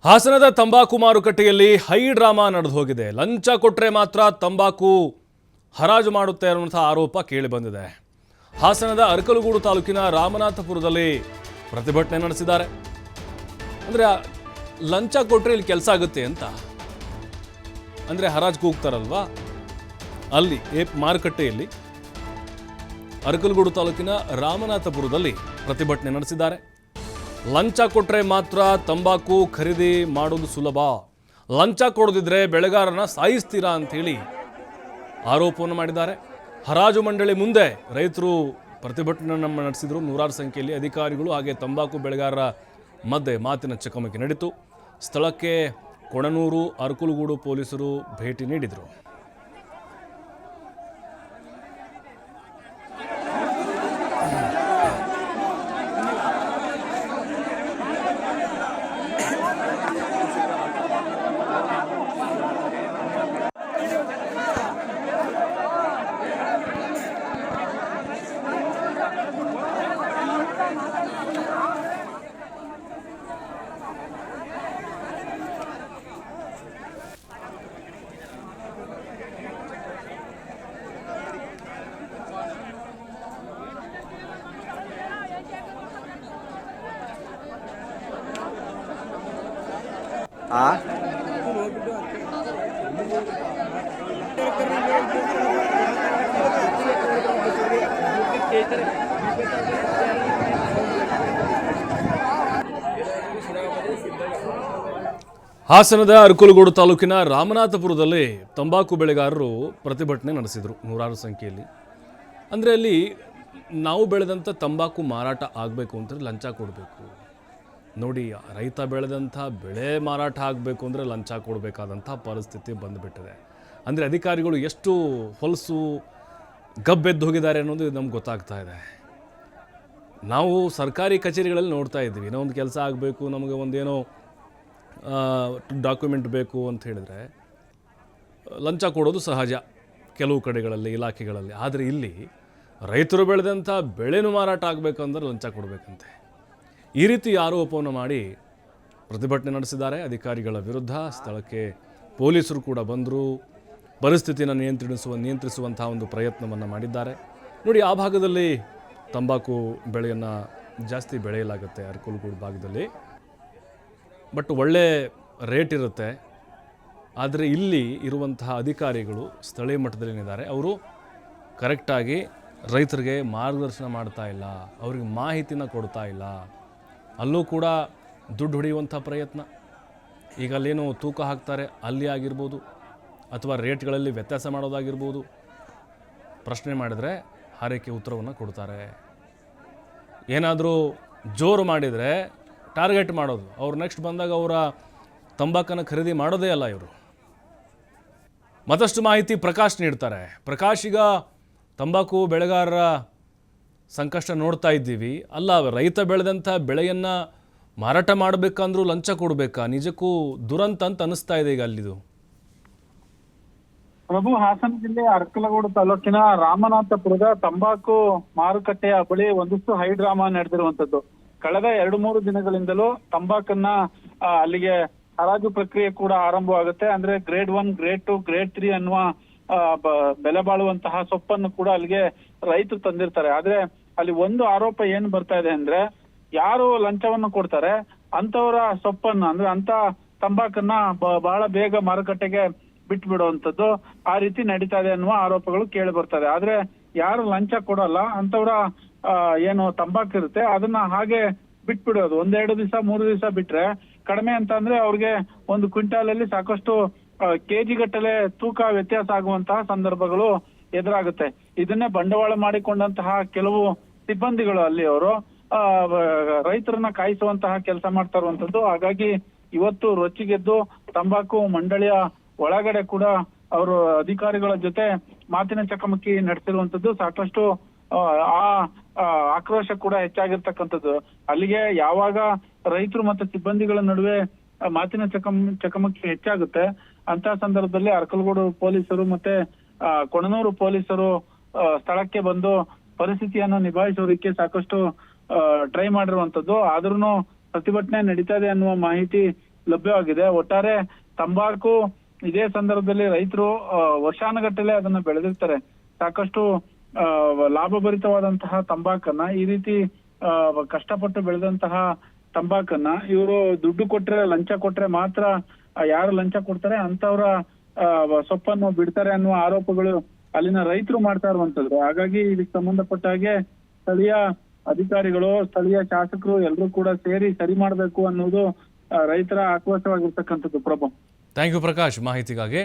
ಹಾಸನದ ತಂಬಾಕು ಮಾರುಕಟ್ಟೆಯಲ್ಲಿ ಹೈ ಡ್ರಾಮಾ ನಡೆದು ಹೋಗಿದೆ. ಲಂಚ ಕೊಟ್ಟರೆ ಮಾತ್ರ ತಂಬಾಕು ಹರಾಜು ಮಾಡುತ್ತೆ ಅನ್ನುವಂಥ ಆರೋಪ ಕೇಳಿಬಂದಿದೆ. ಹಾಸನದ ಅರಕಲಗೂಡು ತಾಲೂಕಿನ ರಾಮನಾಥಪುರದಲ್ಲಿ ಪ್ರತಿಭಟನೆ ನಡೆಸಿದ್ದಾರೆ. ಅಂದರೆ ಲಂಚ ಕೊಟ್ಟರೆ ಇಲ್ಲಿ ಕೆಲಸ ಆಗುತ್ತೆ ಅಂತ, ಅಂದರೆ ಹರಾಜು ಕೂಗ್ತಾರಲ್ವಾ, ಅಲ್ಲಿ ಮಾರುಕಟ್ಟೆಯಲ್ಲಿ ಅರಕಲಗೂಡು ತಾಲೂಕಿನ ರಾಮನಾಥಪುರದಲ್ಲಿ ಪ್ರತಿಭಟನೆ ನಡೆಸಿದ್ದಾರೆ. ಲಂಚ ಕೊಟ್ಟರೆ ಮಾತ್ರ ತಂಬಾಕು ಖರೀದಿ ಮಾಡೋದು ಸುಲಭ, ಲಂಚ ಕೊಡದಿದ್ರೆ ಬೆಳೆಗಾರನ ಸಾಯಿಸ್ತೀರಾ ಅಂಥೇಳಿ ಆರೋಪವನ್ನು ಮಾಡಿದ್ದಾರೆ. ಹರಾಜು ಮಂಡಳಿ ಮುಂದೆ ರೈತರು ಪ್ರತಿಭಟನೆ ನಡೆಸಿದರು. ನೂರಾರು ಸಂಖ್ಯೆಯಲ್ಲಿ ಅಧಿಕಾರಿಗಳು ಹಾಗೆ ತಂಬಾಕು ಬೆಳೆಗಾರರ ಮಧ್ಯೆ ಮಾತಿನ ಚಕಮಕಿ ನಡೆಯಿತು. ಸ್ಥಳಕ್ಕೆ ಕೊಣನೂರು ಅರಕಲಗೂಡು ಪೊಲೀಸರು ಭೇಟಿ ನೀಡಿದರು. ಹಾಸನದ ಅರಕಲಗೂಡು ತಾಲೂಕಿನ ರಾಮನಾಥಪುರದಲ್ಲಿ ತಂಬಾಕು ಬೆಳೆಗಾರರು ಪ್ರತಿಭಟನೆ ನಡೆಸಿದರು ನೂರಾರು ಸಂಖ್ಯೆಯಲ್ಲಿ. ಅಂದರೆ ಅಲ್ಲಿ ನಾವು ಬೆಳೆದಂಥ ತಂಬಾಕು ಮಾರಾಟ ಆಗಬೇಕು ಅಂತಂದರೆ ಲಂಚ ಕೊಡಬೇಕು. ನೋಡಿ, ರೈತ ಬೆಳೆದಂಥ ಬೆಳೆ ಮಾರಾಟ ಆಗಬೇಕು ಅಂದರೆ ಲಂಚ ಕೊಡಬೇಕಾದಂಥ ಪರಿಸ್ಥಿತಿ ಬಂದುಬಿಟ್ಟಿದೆ. ಅಂದರೆ ಅಧಿಕಾರಿಗಳು ಎಷ್ಟು ಹೊಲಸು ಗಬ್ಬೆದ್ದು ಹೋಗಿದ್ದಾರೆ ಅನ್ನೋದು ನಮ್ಗೆ ಗೊತ್ತಾಗ್ತಾ ಇದೆ. ನಾವು ಸರ್ಕಾರಿ ಕಚೇರಿಗಳಲ್ಲಿ ನೋಡ್ತಾ ಇದ್ದೀವಿ, ಏನೋ ಒಂದು ಕೆಲಸ ಆಗಬೇಕು, ನಮಗೆ ಒಂದೇನೋ ಡಾಕ್ಯುಮೆಂಟ್ ಬೇಕು ಅಂತ ಹೇಳಿದ್ರೆ ಲಂಚ ಕೊಡೋದು ಸಹಜ ಕೆಲವು ಕಡೆಗಳಲ್ಲಿ, ಇಲಾಖೆಗಳಲ್ಲಿ. ಆದರೆ ಇಲ್ಲಿ ರೈತರು ಬೆಳೆದಂಥ ಬೆಳೆನೂ ಮಾರಾಟ ಆಗಬೇಕಂದ್ರೆ ಲಂಚ ಕೊಡಬೇಕಂತೆ. ಈ ರೀತಿ ಆರೋಪವನ್ನು ಮಾಡಿ ಪ್ರತಿಭಟನೆ ನಡೆಸಿದ್ದಾರೆ ಅಧಿಕಾರಿಗಳ ವಿರುದ್ಧ. ಸ್ಥಳಕ್ಕೆ ಪೊಲೀಸರು ಕೂಡ ಬಂದರು, ಪರಿಸ್ಥಿತಿಯನ್ನು ನಿಯಂತ್ರಿಸುವಂಥ ಒಂದು ಪ್ರಯತ್ನವನ್ನು ಮಾಡಿದ್ದಾರೆ. ನೋಡಿ, ಆ ಭಾಗದಲ್ಲಿ ತಂಬಾಕು ಬೆಳೆಯನ್ನು ಜಾಸ್ತಿ ಬೆಳೆಯಲಾಗುತ್ತೆ ಅರಕಲಗೂಡು ಭಾಗದಲ್ಲಿ, ಬಟ್ ಒಳ್ಳೆ ರೇಟ್ ಇರುತ್ತೆ. ಆದರೆ ಇಲ್ಲಿ ಇರುವಂತಹ ಅಧಿಕಾರಿಗಳು ಸ್ಥಳೀಯ ಮಟ್ಟದಲ್ಲಿದ್ದಾರೆ, ಅವರು ಕರೆಕ್ಟಾಗಿ ರೈತರಿಗೆ ಮಾರ್ಗದರ್ಶನ ಮಾಡ್ತಾ ಇಲ್ಲ, ಅವ್ರಿಗೆ ಮಾಹಿತಿನ ಕೊಡ್ತಾ ಇಲ್ಲ. ಅಲ್ಲೂ ಕೂಡ ದುಡ್ಡು ಹೊಡೆಯುವಂಥ ಪ್ರಯತ್ನ. ಈಗ ಅಲ್ಲೇನೋ ತೂಕ ಹಾಕ್ತಾರೆ, ಅಲ್ಲಿ ಆಗಿರ್ಬೋದು, ಅಥವಾ ರೇಟ್ಗಳಲ್ಲಿ ವ್ಯತ್ಯಾಸ ಮಾಡೋದಾಗಿರ್ಬೋದು. ಪ್ರಶ್ನೆ ಮಾಡಿದರೆ ಹಾರೈಕೆ ಉತ್ತರವನ್ನು ಕೊಡ್ತಾರೆ. ಏನಾದರೂ ಜೋರು ಮಾಡಿದರೆ ಟಾರ್ಗೆಟ್ ಮಾಡೋದು, ಅವ್ರು ನೆಕ್ಸ್ಟ್ ಬಂದಾಗ ಅವರ ತಂಬಾಕನ್ನು ಖರೀದಿ ಮಾಡೋದೇ ಅಲ್ಲ ಇವರು. ಮತ್ತಷ್ಟು ಮಾಹಿತಿ ಪ್ರಕಾಶ್ ನೀಡ್ತಾರೆ. ಪ್ರಕಾಶ್, ಈಗ ತಂಬಾಕು ಬೆಳೆಗಾರರ ಸಂಕಷ್ಟ ನೋಡ್ತಾ ಇದ್ದೀವಿ. ಅಲ್ಲ, ರೈತ ಬೆಳೆದಂಥ ಬೆಳೆಯನ್ನು ಮಾರಾಟ ಮಾಡಬೇಕಂದ್ರೂ ಲಂಚ ಕೊಡಬೇಕಾ? ನಿಜಕ್ಕೂ ದುರಂತ ಅಂತ ಅನಿಸ್ತಾ ಇದೆ ಈಗ ಅಲ್ಲಿದು. ಪ್ರಭು, ಹಾಸನ ಜಿಲ್ಲೆ ಅರಕಲಗೂಡು ತಾಲೂಕಿನ ರಾಮನಾಥಪುರದ ತಂಬಾಕು ಮಾರುಕಟ್ಟೆಯ ಬಳಿ ಒಂದಿಷ್ಟು ಹೈ ಡ್ರಾಮಾ ನಡೆದಿರುವಂತದ್ದು. ಕಳೆದ 2-3 ದಿನಗಳಿಂದಲೂ ತಂಬಾಕನ್ನ ಅಲ್ಲಿಗೆ ಹರಾಜು ಪ್ರಕ್ರಿಯೆ ಕೂಡ ಆರಂಭವಾಗುತ್ತೆ. ಅಂದ್ರೆ ಗ್ರೇಡ್ 1, ಗ್ರೇಡ್ 2, ಗ್ರೇಡ್ 3 ಅನ್ನುವ ಬೆಲೆ ಬಾಳುವಂತಹ ಸೊಪ್ಪನ್ನು ಕೂಡ ಅಲ್ಲಿಗೆ ರೈತರು ತಂದಿರ್ತಾರೆ. ಆದ್ರೆ ಅಲ್ಲಿ ಒಂದು ಆರೋಪ ಏನ್ ಬರ್ತಾ ಇದೆ ಅಂದ್ರೆ, ಯಾರು ಲಂಚವನ್ನು ಕೊಡ್ತಾರೆ ಅಂತವರ ಸೊಪ್ಪನ್ನು, ಅಂದ್ರೆ ಅಂತ ತಂಬಾಕನ್ನ ಬಹಳ ಬೇಗ ಮಾರುಕಟ್ಟೆಗೆ ಬಿಟ್ಬಿಡುವಂತದ್ದು, ಆ ರೀತಿ ನಡೀತಾ ಇದೆ ಅನ್ನುವ ಆರೋಪಗಳು ಕೇಳಿ ಬರ್ತದೆ. ಆದ್ರೆ ಯಾರು ಲಂಚ ಕೊಡಲ್ಲ ಅಂತವ್ರ ಏನು ತಂಬಾಕು ಇರುತ್ತೆ ಅದನ್ನ ಹಾಗೆ ಬಿಟ್ಬಿಡೋದು. 1-2 ದಿವಸ 3 ದಿವಸ ಬಿಟ್ರೆ, ಕಡಿಮೆ ಅಂತ ಅಂದ್ರೆ ಅವ್ರಿಗೆ 1 ಕ್ವಿಂಟಾಲಲ್ಲಿ ಸಾಕಷ್ಟು ಕೆಜಿ ಗಟ್ಟಲೆ ತೂಕ ವ್ಯತ್ಯಾಸ ಆಗುವಂತಹ ಸಂದರ್ಭಗಳು ಎದುರಾಗುತ್ತೆ. ಇದನ್ನೇ ಬಂಡವಾಳ ಮಾಡಿಕೊಂಡಂತಹ ಕೆಲವು ಸಿಬ್ಬಂದಿಗಳು ಅಲ್ಲಿ ಅವರು ರೈತರನ್ನ ಕಾಯಿಸುವಂತಹ ಕೆಲಸ ಮಾಡ್ತಾ ಇರುವಂತದ್ದು. ಹಾಗಾಗಿ ಇವತ್ತು ರೊಚ್ಚಿಗೆದ್ದು ತಂಬಾಕು ಮಂಡಳಿಯ ಒಳಗಡೆ ಕೂಡ ಅವರು ಅಧಿಕಾರಿಗಳ ಜೊತೆ ಮಾತಿನ ಚಕಮಕಿ ನಡೆಸಿರುವಂತದ್ದು. ಸಾಕಷ್ಟು ಆಕ್ರೋಶ ಕೂಡ ಹೆಚ್ಚಾಗಿರ್ತಕ್ಕಂಥದ್ದು. ಅಲ್ಲಿಗೆ ಯಾವಾಗ ರೈತರು ಮತ್ತು ಸಿಬ್ಬಂದಿಗಳ ನಡುವೆ ಮಾತಿನ ಚಕಮಕಿ ಹೆಚ್ಚಾಗುತ್ತೆ ಅಂತ ಸಂದರ್ಭದಲ್ಲಿ ಅರಕಲಗೂಡು ಪೊಲೀಸರು ಮತ್ತೆ ಕೊಣನೂರು ಪೊಲೀಸರು ಸ್ಥಳಕ್ಕೆ ಬಂದು ಪರಿಸ್ಥಿತಿಯನ್ನು ನಿಭಾಯಿಸೋದಕ್ಕೆ ಸಾಕಷ್ಟು ಟ್ರೈ ಮಾಡಿರುವಂತದ್ದು. ಆದ್ರೂ ಪ್ರತಿಭಟನೆ ನಡೀತಾ ಇದೆ ಅನ್ನುವ ಮಾಹಿತಿ ಲಭ್ಯವಾಗಿದೆ. ಒಟ್ಟಾರೆ ತಂಬಾಕು ಇದೇ ಸಂದರ್ಭದಲ್ಲಿ ರೈತರು ವರ್ಷಾನುಗಟ್ಟಲೆ ಅದನ್ನ ಬೆಳೆದಿರ್ತಾರೆ. ಸಾಕಷ್ಟು ಲಾಭಭರಿತವಾದಂತಹ ತಂಬಾಕನ್ನ ಈ ರೀತಿ ಕಷ್ಟಪಟ್ಟು ಬೆಳೆದಂತಹ ತಂಬಾಕನ್ನ ಇವರು ದುಡ್ಡು ಕೊಟ್ರೆ, ಲಂಚ ಕೊಟ್ರೆ ಮಾತ್ರ, ಯಾರು ಲಂಚ ಕೊಡ್ತಾರೆ ಅಂತವ್ರ ಸೊಪ್ಪನ್ನು ಬಿಡ್ತಾರೆ ಅನ್ನುವ ಆರೋಪಗಳು ಅಲ್ಲಿನ ರೈತರು ಮಾಡ್ತಾ ಇರುವಂತದ್ದು. ಹಾಗಾಗಿ ಇದಕ್ಕೆ ಸಂಬಂಧಪಟ್ಟ ಹಾಗೆ ಸ್ಥಳೀಯ ಅಧಿಕಾರಿಗಳು, ಸ್ಥಳೀಯ ಶಾಸಕರು ಎಲ್ಲರೂ ಕೂಡ ಸೇರಿ ಸರಿ ಮಾಡಬೇಕು ಅನ್ನೋದು ರೈತರ ಆಕ್ರೋಶವಾಗಿರ್ತಕ್ಕಂಥದ್ದು. ಪ್ರಭು, ಥ್ಯಾಂಕ್ ಯು ಪ್ರಕಾಶ್ ಮಾಹಿತಿಗಾಗಿ.